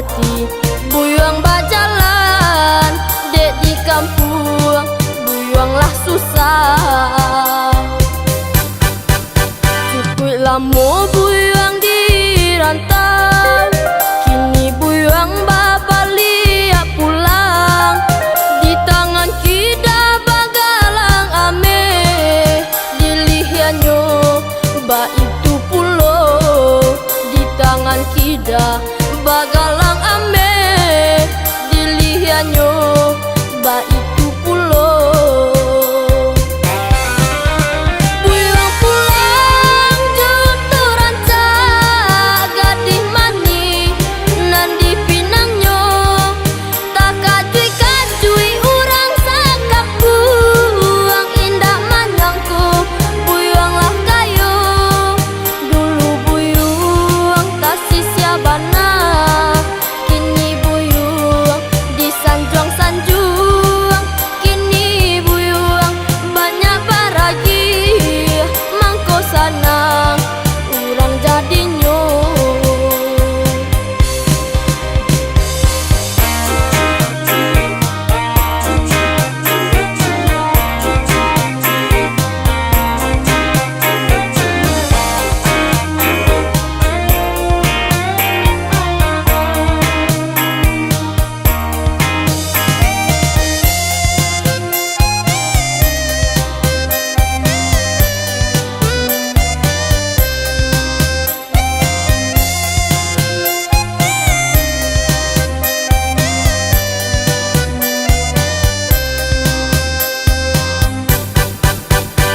hati. Buyuang berjalan dek di kampung, buyuanglah susah. Cukup lama buyuang di rantau, kini buyuang balik pulang. Di tangan kita bagalang ame, dilihatnya ba itu pulo. Di tangan kita bagalang ame, dilihatnya ba itu pulo. Buyuang pulang jatuh rancak gadih mani nan di pinangnya. Tak kajui urang sakap buang indah manyangku. Buyuanglah kayu dulu buyuang tak sia bana, kini buyuang di sanjuang-sanjuang. Kini buyuang banyak baragi, mangko sanang urang jadinyo.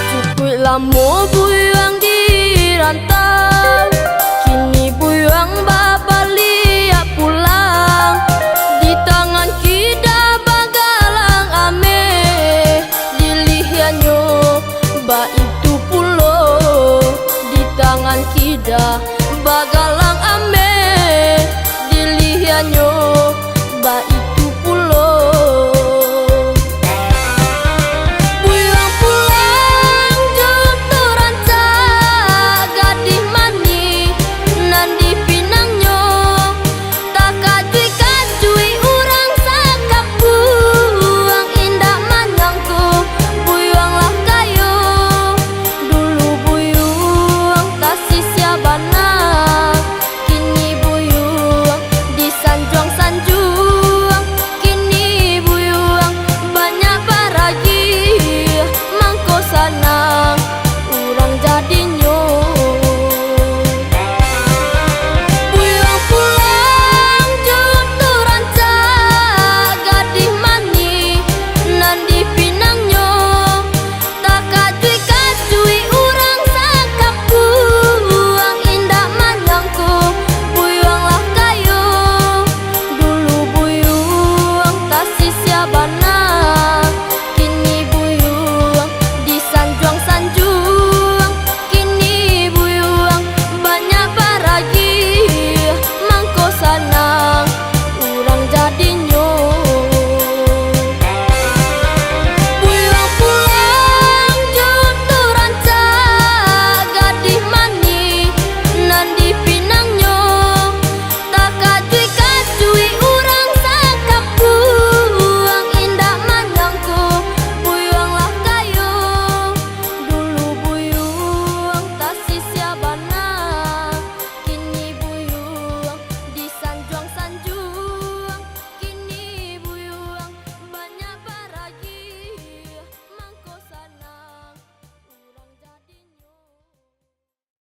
Cukup lama